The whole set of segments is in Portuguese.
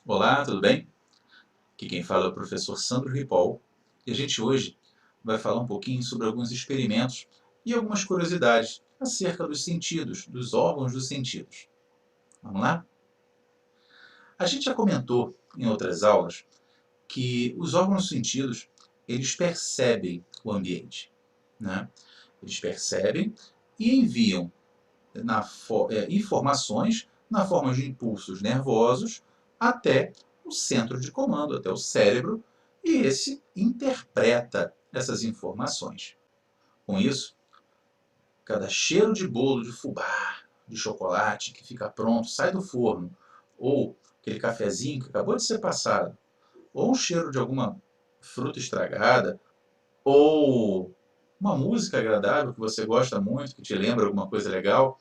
Olá, tudo bem? Aqui quem fala é o professor Sandro Ripoll e a gente hoje vai falar um pouquinho sobre alguns experimentos e algumas curiosidades acerca dos sentidos, dos órgãos dos sentidos. Vamos lá? A gente já comentou em outras aulas que os órgãos dos sentidos eles percebem o ambiente, né? Eles percebem e enviam informações na forma de impulsos nervosos até o centro de comando, até o cérebro, e esse interpreta essas informações. Com isso, cada cheiro de bolo de fubá, de chocolate que fica pronto, sai do forno, ou aquele cafezinho que acabou de ser passado, ou um cheiro de alguma fruta estragada, ou uma música agradável que você gosta muito, que te lembra alguma coisa legal,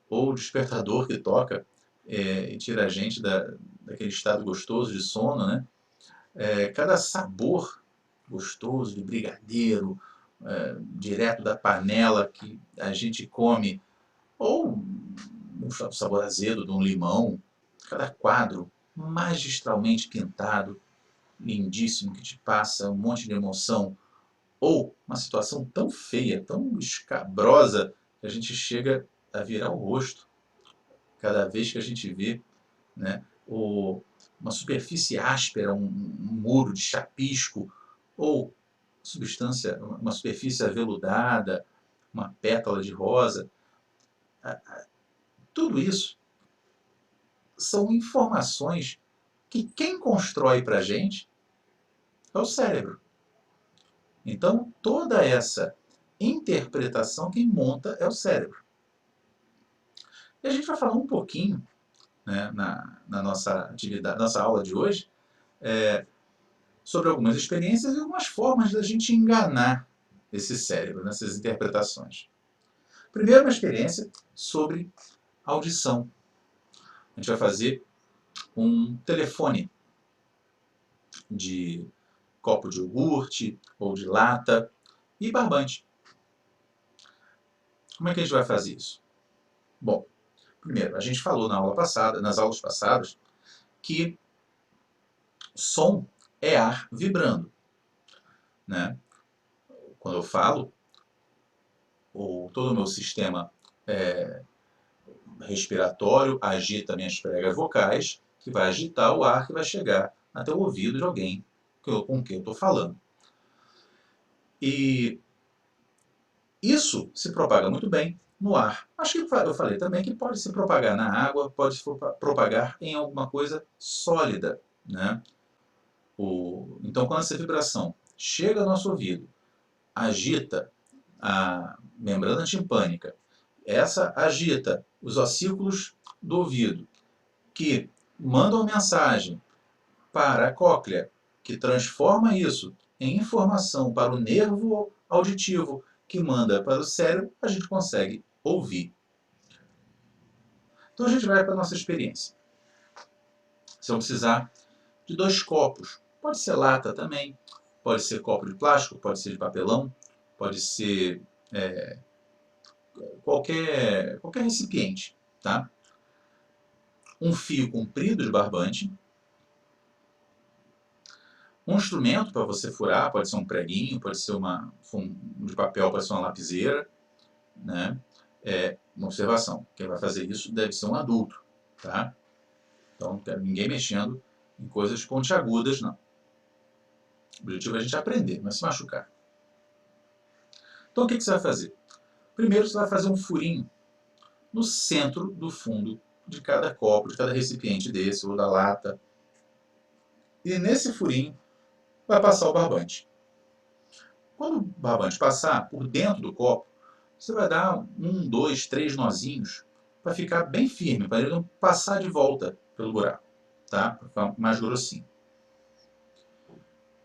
ou o despertador que toca e tira a gente daquele estado gostoso de sono, né? Cada sabor gostoso de brigadeiro, direto da panela que a gente come, ou um sabor azedo de um limão, cada quadro magistralmente pintado, lindíssimo, que te passa um monte de emoção, ou uma situação tão feia, tão escabrosa, que a gente chega a virar o rosto cada vez que a gente vê, né, uma superfície áspera, um muro de chapisco, ou uma superfície aveludada, uma pétala de rosa. Tudo isso são informações que quem constrói para a gente é o cérebro. Então, toda essa interpretação, quem monta é o cérebro. E a gente vai falar um pouquinho, né, na nossa atividade, nossa aula de hoje, sobre algumas experiências e algumas formas da gente enganar esse cérebro nessas interpretações. Primeiro, uma experiência sobre audição. A gente vai fazer um telefone de copo de iogurte ou de lata e barbante. Como é que a gente vai fazer isso? Bom, primeiro, a gente falou nas aulas passadas, que som é ar vibrando, né? Quando eu falo, todo o meu sistema respiratório agita minhas pregas vocais, que vai agitar o ar que vai chegar até o ouvido de alguém com quem eu estou falando. E isso se propaga muito bem no ar. Acho que eu falei também que pode se propagar na água, pode se propagar em alguma coisa sólida, né? Então, quando essa vibração chega ao nosso ouvido, agita a membrana timpânica, essa agita os ossículos do ouvido, que mandam mensagem para a cóclea, que transforma isso em informação para o nervo auditivo, que manda para o cérebro, a gente consegue ouvir. Então a gente vai para a nossa experiência. Vocês vão precisar de 2 copos. Pode ser lata também, pode ser copo de plástico, pode ser de papelão, pode ser qualquer recipiente. Tá? Um fio comprido de barbante, um instrumento para você furar, pode ser um preguinho, pode ser de papel, pode ser uma lapiseira, né? Uma observação, quem vai fazer isso deve ser um adulto, tá? Então não quero ninguém mexendo em coisas pontiagudas, não. O objetivo é a gente aprender, não é se machucar. Então o que você vai fazer? Primeiro você vai fazer um furinho no centro do fundo de cada copo, de cada recipiente desse, ou da lata. E nesse furinho vai passar o barbante. Quando o barbante passar por dentro do copo, você vai dar 1, 2, 3 nozinhos para ficar bem firme, para ele não passar de volta pelo buraco, tá? Para ficar mais grossinho.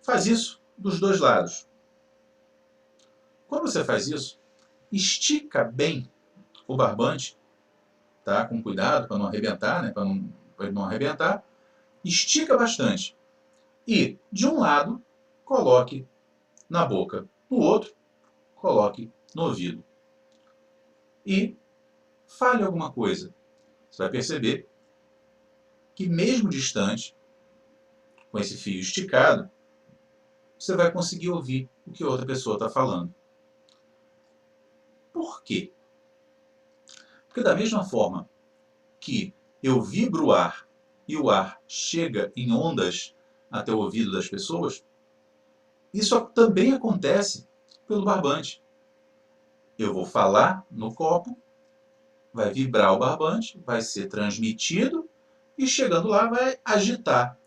Faz isso dos 2 lados. Quando você faz isso, estica bem o barbante, tá? Com cuidado para não arrebentar, né? Para ele não arrebentar. Estica bastante. E, de um lado, coloque na boca. No outro, coloque no ouvido. E fale alguma coisa. Você vai perceber que, mesmo distante, com esse fio esticado, você vai conseguir ouvir o que a outra pessoa está falando. Por quê? Porque da mesma forma que eu vibro o ar e o ar chega em ondas até o ouvido das pessoas, isso também acontece pelo barbante. Eu vou falar no copo, vai vibrar o barbante, vai ser transmitido e chegando lá vai agitar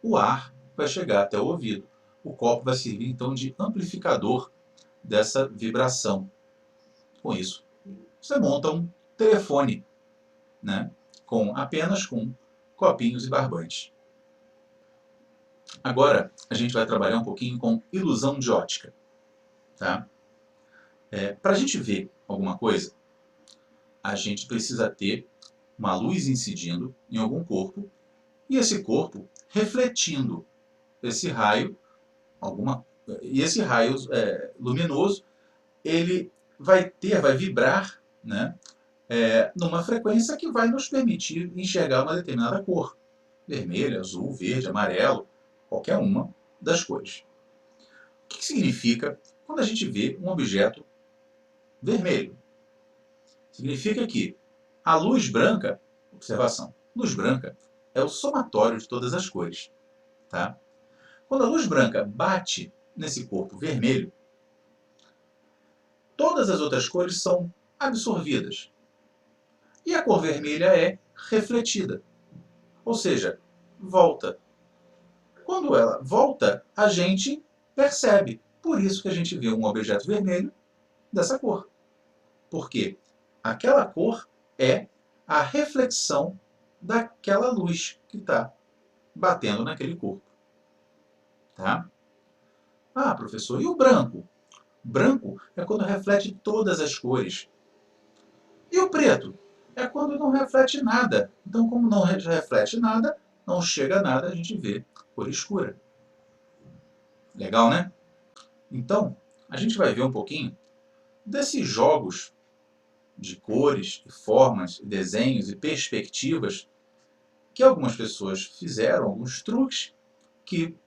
o ar, vai chegar até o ouvido. O copo vai servir então de amplificador dessa vibração. Com isso, você monta um telefone, né? Apenas com copinhos e barbantes. Agora, a gente vai trabalhar um pouquinho com ilusão de ótica. Tá? Para a gente ver alguma coisa, a gente precisa ter uma luz incidindo em algum corpo e esse corpo refletindo esse raio, e esse raio luminoso, ele vai vibrar, né, numa frequência que vai nos permitir enxergar uma determinada cor. Vermelho, azul, verde, amarelo, qualquer uma das cores. O que significa quando a gente vê um objeto vermelho? Significa que a luz branca, observação, luz branca é o somatório de todas as cores. Tá? Quando a luz branca bate nesse corpo vermelho, todas as outras cores são absorvidas. E a cor vermelha é refletida. Ou seja, volta. Quando ela volta, a gente percebe. Por isso que a gente vê um objeto vermelho dessa cor. Porque aquela cor é a reflexão daquela luz que está batendo naquele corpo. Tá? Ah, professor, e o branco? Branco é quando reflete todas as cores. E o preto? É quando não reflete nada. Então, como não reflete nada, não chega a nada, a gente vê cor escura. Legal, né? Então, a gente vai ver um pouquinho desses jogos de cores, e formas, desenhos e perspectivas que algumas pessoas fizeram, alguns truques que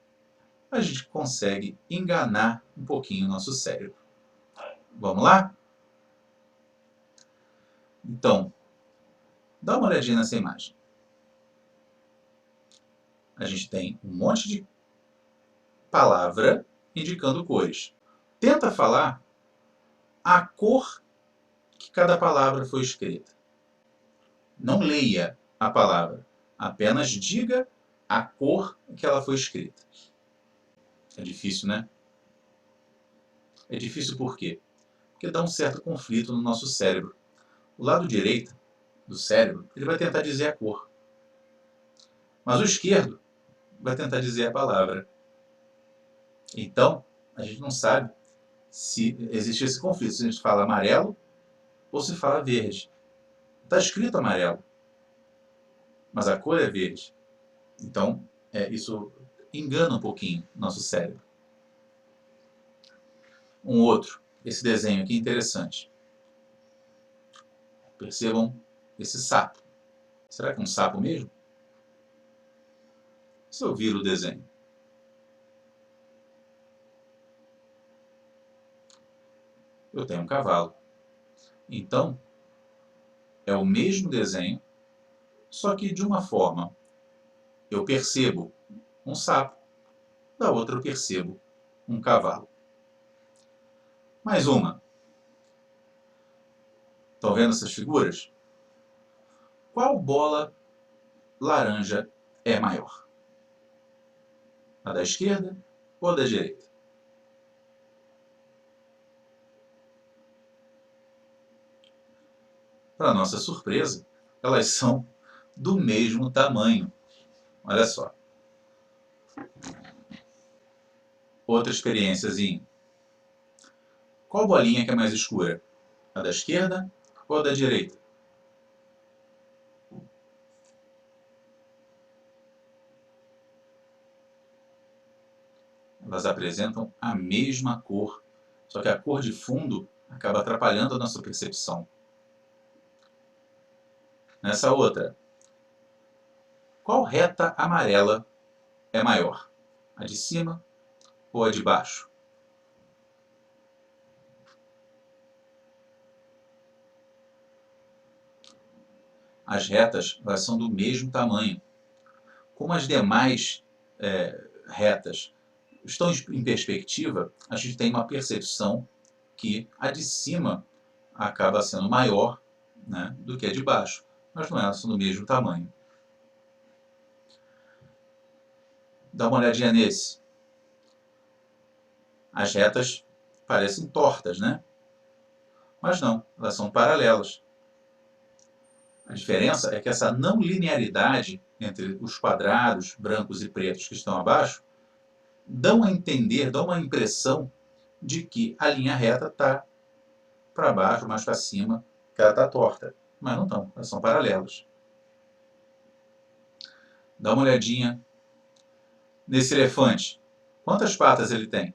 a gente consegue enganar um pouquinho o nosso cérebro. Vamos lá? Então, dá uma olhadinha nessa imagem. A gente tem um monte de palavra indicando cores. Tenta falar a cor que cada palavra foi escrita. Não leia a palavra, apenas diga a cor que ela foi escrita. É difícil, né? É difícil por quê? Porque dá um certo conflito no nosso cérebro. O lado direito do cérebro, ele vai tentar dizer a cor. Mas o esquerdo vai tentar dizer a palavra. Então, a gente não sabe se existe esse conflito, se a gente fala amarelo ou se fala verde. Está escrito amarelo, mas a cor é verde. Então, isso engana um pouquinho o nosso cérebro. Um outro, esse desenho aqui é interessante. Percebam esse sapo. Será que é um sapo mesmo? Se eu viro o desenho. Eu tenho um cavalo. Então, é o mesmo desenho, só que de uma forma eu percebo um sapo, da outra eu percebo um cavalo. Mais uma. Estão vendo essas figuras? Qual bola laranja é maior? A da esquerda ou a da direita? Para nossa surpresa, elas são do mesmo tamanho. Olha só. Outra experiênciazinha. Qual bolinha que é mais escura? A da esquerda ou a da direita? Elas apresentam a mesma cor, só que a cor de fundo acaba atrapalhando a nossa percepção. Nessa outra, qual reta amarela é maior? A de cima ou a de baixo? As retas, elas são do mesmo tamanho. Como as demais retas estão em perspectiva, a gente tem uma percepção que a de cima acaba sendo maior, né, do que a de baixo, mas não elas são do mesmo tamanho. Dá uma olhadinha nesse. As retas parecem tortas, né? Mas não, elas são paralelas. A diferença é que essa não linearidade entre os quadrados brancos e pretos que estão abaixo dão a entender, dão uma impressão de que a linha reta está para baixo, mais para cima, que ela está torta. Mas não estão, elas são paralelas. Dá uma olhadinha nesse elefante. Quantas patas ele tem?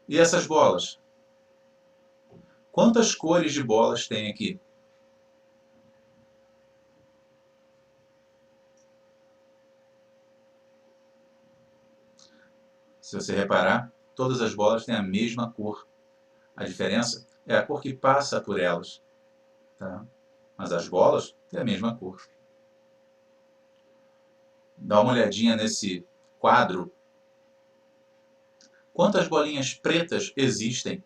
E essas bolas? Quantas cores de bolas tem aqui? Se você reparar, todas as bolas têm a mesma cor. A diferença é a cor que passa por elas. Tá? Mas as bolas têm a mesma cor. Dá uma olhadinha nesse quadro. Quantas bolinhas pretas existem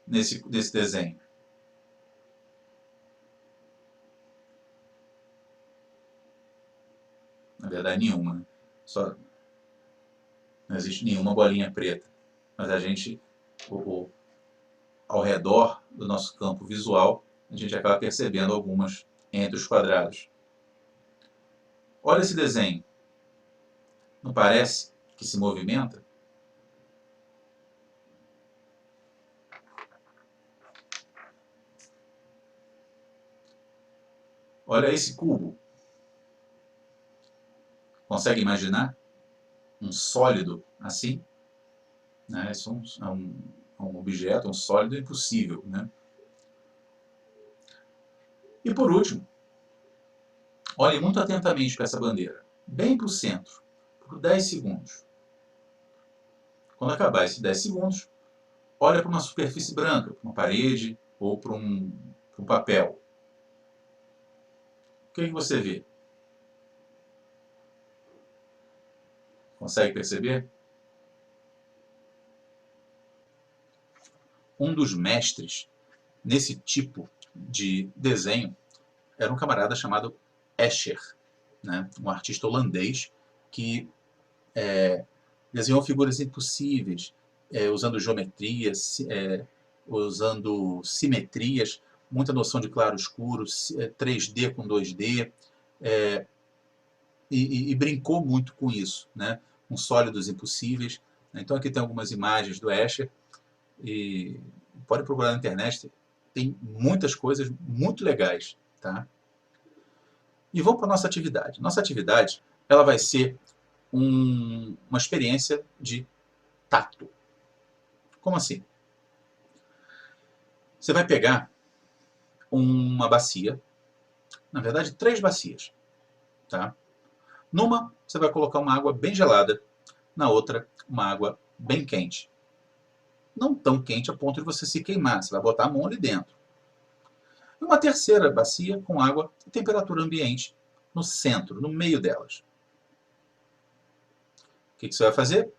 nesse desenho? Na verdade, nenhuma. Né? Só não existe nenhuma bolinha preta. Mas a gente, ao redor do nosso campo visual, a gente acaba percebendo algumas entre os quadrados. Olha esse desenho. Não parece que se movimenta? Olha esse cubo. Consegue imaginar um sólido assim? Né? Isso é um objeto, um sólido impossível. Né? E por último, olhe muito atentamente para essa bandeira. Bem para o centro, por 10 segundos. Quando acabar esses 10 segundos, olha para uma superfície branca, para uma parede ou para um papel. O que você vê? Consegue perceber? Um dos mestres nesse tipo de desenho era um camarada chamado Escher, né? Um artista holandês que desenhou figuras impossíveis, usando geometria, usando simetrias, muita noção de claro-escuro, 3D com 2D, e brincou muito com isso, né? Com sólidos impossíveis. Então aqui tem algumas imagens do Escher, e pode procurar na internet, tem muitas coisas muito legais. Tá? E vamos para a nossa atividade. Nossa atividade ela vai ser uma experiência de tato. Como assim? Você vai pegar uma bacia, na verdade 3 bacias. Tá? Numa, você vai colocar uma água bem gelada, na outra, uma água bem quente. Não tão quente a ponto de você se queimar, você vai botar a mão ali dentro. E uma terceira bacia com água e temperatura ambiente no centro, no meio delas. O que você vai fazer?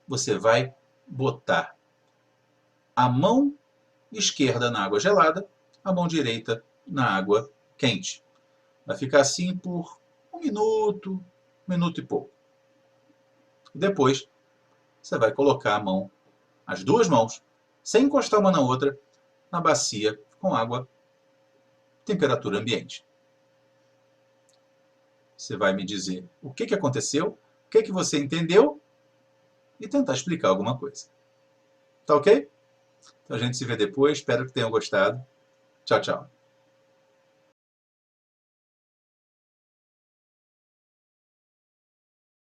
Você vai botar a mão esquerda na água gelada, a mão direita na água quente. Vai ficar assim por 1 minuto e pouco. Depois, você vai colocar a mão, as duas mãos, sem encostar uma na outra, na bacia com água, temperatura ambiente. Você vai me dizer o que aconteceu, o que você entendeu e tentar explicar alguma coisa. Tá ok? Então a gente se vê depois, espero que tenham gostado. Tchau, tchau.